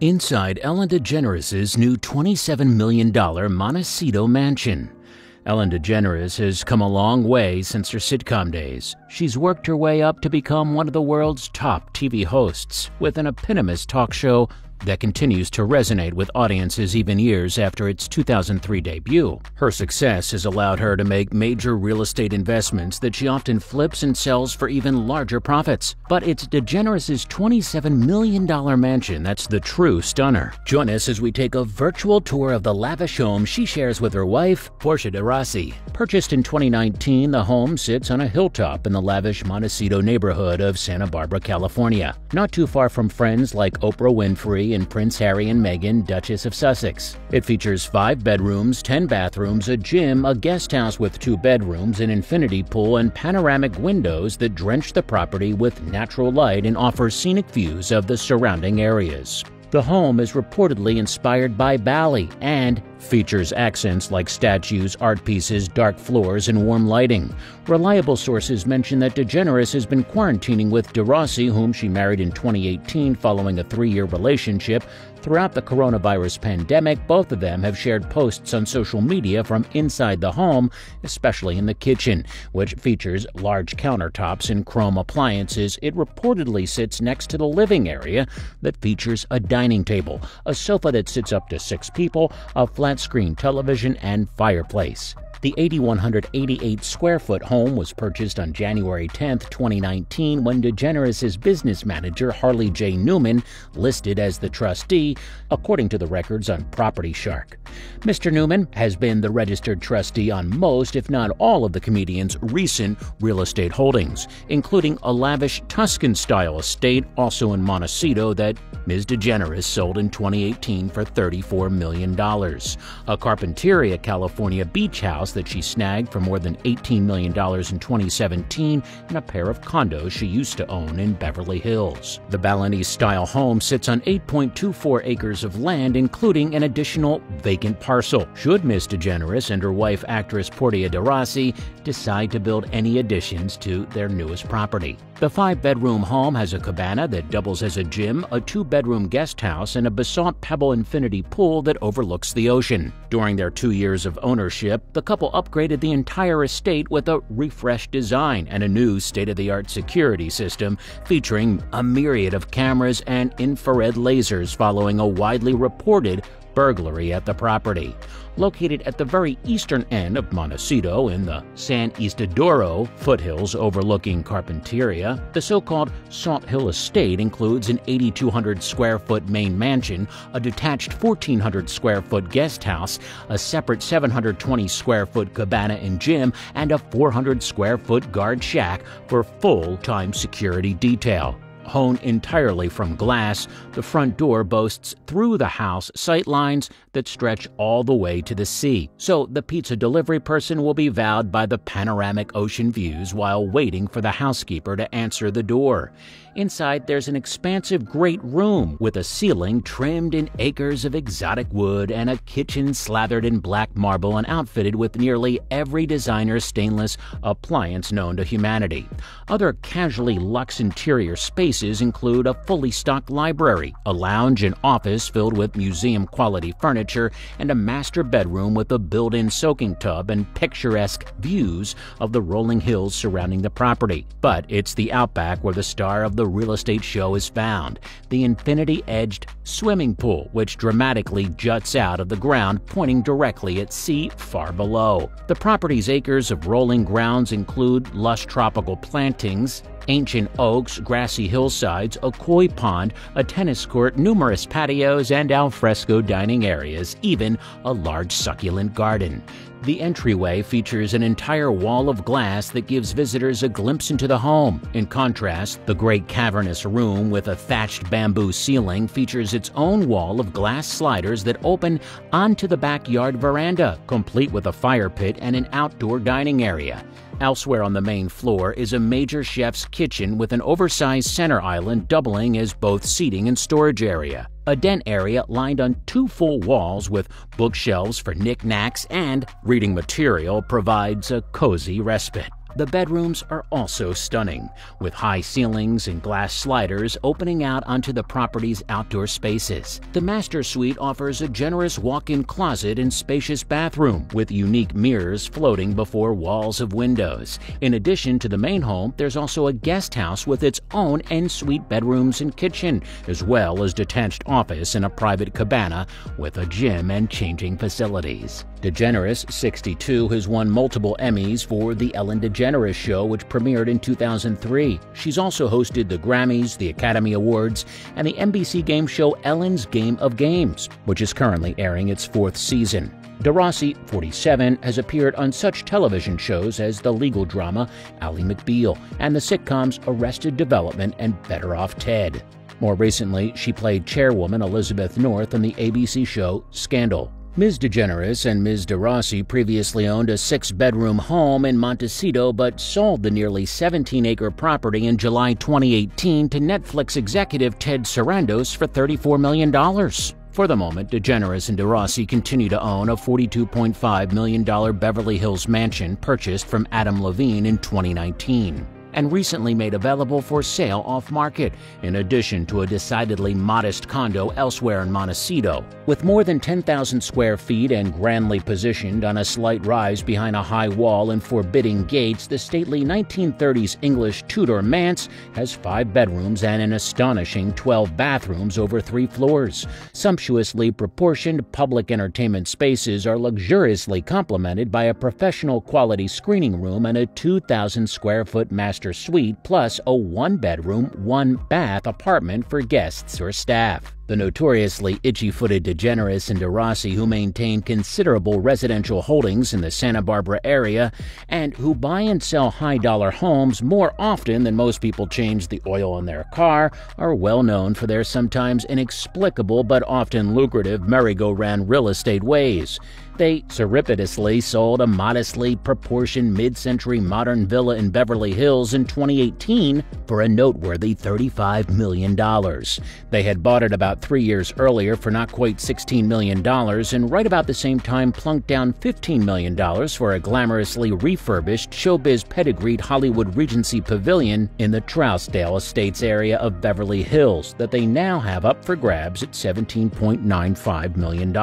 Inside Ellen DeGeneres' new $27 million Montecito Mansion. Ellen DeGeneres has come a long way since her sitcom days. She's worked her way up to become one of the world's top TV hosts, with an eponymous talk show that continues to resonate with audiences even years after its 2003 debut. Her success has allowed her to make major real estate investments that she often flips and sells for even larger profits. But it's DeGeneres' $27 million mansion that's the true stunner. Join us as we take a virtual tour of the lavish home she shares with her wife, Portia de Rossi. Purchased in 2019, the home sits on a hilltop in the lavish Montecito neighborhood of Santa Barbara, California, not too far from friends like Oprah Winfrey and Prince Harry and Meghan, Duchess of Sussex. It features 5 bedrooms, 10 bathrooms, a gym, a guest house with 2 bedrooms, an infinity pool, and panoramic windows that drench the property with natural light and offer scenic views of the surrounding areas. The home is reportedly inspired by Bali and features accents like statues, art pieces, dark floors, and warm lighting. Reliable sources mention that DeGeneres has been quarantining with De Rossi, whom she married in 2018 following a 3-year relationship. Throughout the coronavirus pandemic, both of them have shared posts on social media from inside the home, especially in the kitchen, which features large countertops and chrome appliances. It reportedly sits next to the living area that features a dining table, a sofa that sits up to 6 people, a flat-screen television, and fireplace. The 8,188-square-foot home was purchased on January 10, 2019, when DeGeneres' business manager, Harley J. Newman, listed as the trustee, according to the records on Property Shark. Mr. Newman has been the registered trustee on most, if not all, of the comedian's recent real estate holdings, including a lavish Tuscan-style estate also in Montecito that Ms. DeGeneres sold in 2018 for $34 million, a Carpinteria, California beach house that she snagged for more than $18 million in 2017, and a pair of condos she used to own in Beverly Hills. The Balinese-style home sits on 8.24 acres of land, including an additional vacant parcel, should Ms. DeGeneres and her wife, actress Portia de Rossi, decide to build any additions to their newest property. The 5-bedroom home has a cabana that doubles as a gym, a 2-bedroom guest house, and a basalt pebble infinity pool that overlooks the ocean. During their 2 years of ownership, the couple upgraded the entire estate with a refreshed design and a new state-of-the-art security system featuring a myriad of cameras and infrared lasers following a widely reported burglary at the property. Located at the very eastern end of Montecito in the San Isidoro foothills overlooking Carpinteria, the so-called Salt Hill Estate includes an 8,200-square-foot main mansion, a detached 1,400-square-foot guest house, a separate 720-square-foot cabana and gym, and a 400-square-foot guard shack for full-time security detail. Honed entirely from glass, the front door boasts through-the-house sight lines that stretch all the way to the sea, so the pizza delivery person will be wowed by the panoramic ocean views while waiting for the housekeeper to answer the door. Inside, there's an expansive great room with a ceiling trimmed in acres of exotic wood and a kitchen slathered in black marble and outfitted with nearly every designer stainless appliance known to humanity. Other casually luxe interior spaces include a fully stocked library, a lounge and office filled with museum-quality furniture, and a master bedroom with a built-in soaking tub and picturesque views of the rolling hills surrounding the property. But it's the outback where the star of the real estate show is found, the infinity-edged swimming pool, which dramatically juts out of the ground, pointing directly at sea far below. The property's acres of rolling grounds include lush tropical plantings, ancient oaks, grassy hillsides, a koi pond, a tennis court, numerous patios, and alfresco dining areas, even a large succulent garden. The entryway features an entire wall of glass that gives visitors a glimpse into the home. In contrast, the great cavernous room with a thatched bamboo ceiling features its own wall of glass sliders that open onto the backyard veranda, complete with a fire pit and an outdoor dining area. Elsewhere on the main floor is a major chef's kitchen with an oversized center island doubling as both seating and storage area. A den area lined on 2 full walls with bookshelves for knickknacks and reading material provides a cozy respite. The bedrooms are also stunning, with high ceilings and glass sliders opening out onto the property's outdoor spaces. The master suite offers a generous walk-in closet and spacious bathroom, with unique mirrors floating before walls of windows. In addition to the main home, there's also a guest house with its own en-suite bedrooms and kitchen, as well as detached office and a private cabana with a gym and changing facilities. Degeneres, 62, has won multiple Emmys for The Ellen DeGeneres Show, which premiered in 2003. She's also hosted the Grammys, the Academy Awards, and the NBC game show Ellen's Game of Games, which is currently airing its 4th season. De Rossi, 47, has appeared on such television shows as the legal drama Ally McBeal and the sitcoms Arrested Development and Better Off Ted. More recently, she played chairwoman Elizabeth North on the ABC show Scandal. Ms. Degeneres and Ms. De Rossi previously owned a 6-bedroom home in Montecito but sold the nearly 17-acre property in July 2018 to Netflix executive Ted Sarandos for $34 million. For the moment, Degeneres and De Rossi continue to own a $42.5 million Beverly Hills mansion purchased from Adam Levine in 2019. And recently made available for sale off-market, in addition to a decidedly modest condo elsewhere in Montecito. With more than 10,000 square feet and grandly positioned on a slight rise behind a high wall and forbidding gates, the stately 1930s English Tudor manse has 5 bedrooms and an astonishing 12 bathrooms over 3 floors. Sumptuously proportioned public entertainment spaces are luxuriously complemented by a professional quality screening room and a 2,000 square foot master suite, plus a 1-bedroom, 1-bath apartment for guests or staff. The notoriously itchy-footed Degeneres and De Rossi, who maintain considerable residential holdings in the Santa Barbara area and who buy and sell high-dollar homes more often than most people change the oil in their car, are well known for their sometimes inexplicable but often lucrative merry-go-round real estate ways. They surreptitiously sold a modestly proportioned mid-century modern villa in Beverly Hills in 2018 for a noteworthy $35 million. They had bought it about 3 years earlier for not quite $16 million, and right about the same time plunked down $15 million for a glamorously refurbished, showbiz pedigreed Hollywood Regency Pavilion in the Trousdale Estates area of Beverly Hills that they now have up for grabs at $17.95 million.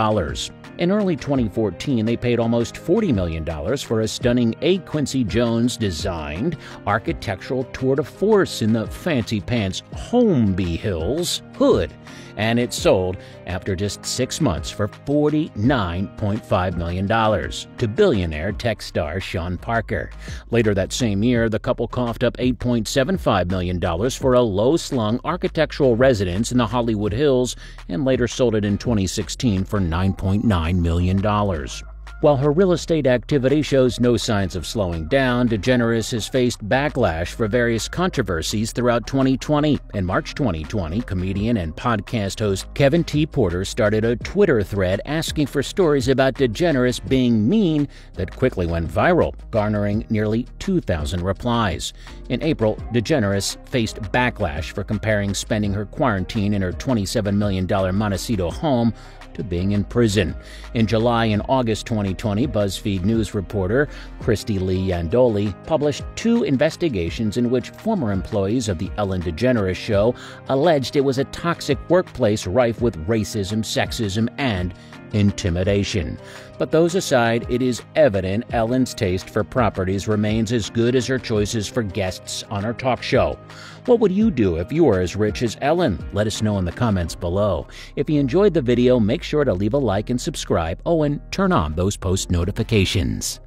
In early 2014, they paid almost $40 million for a stunning A. Quincy Jones-designed architectural tour de force in the fancy-pants Holmby Hills hood, and it sold after just 6 months for $49.5 million to billionaire tech star Sean Parker. Later that same year, the couple coughed up $8.75 million for a low-slung architectural residence in the Hollywood Hills and later sold it in 2016 for $9.9 million. While her real estate activity shows no signs of slowing down, Degeneres has faced backlash for various controversies throughout 2020. In March 2020, comedian and podcast host Kevin T. Porter started a Twitter thread asking for stories about Degeneres being mean that quickly went viral, garnering nearly 2,000 replies. In April, Degeneres faced backlash for comparing spending her quarantine in her $27 million Montecito home to being in prison. In July and August 2020, BuzzFeed News reporter Christy Lee Yandoli published 2 investigations in which former employees of the Ellen DeGeneres Show alleged it was a toxic workplace rife with racism, sexism, and intimidation. But those aside, it is evident Ellen's taste for properties remains as good as her choices for guests on her talk show. What would you do if you were as rich as Ellen? Let us know in the comments below. If you enjoyed the video, make sure to leave a like and subscribe. Oh, and turn on those post notifications.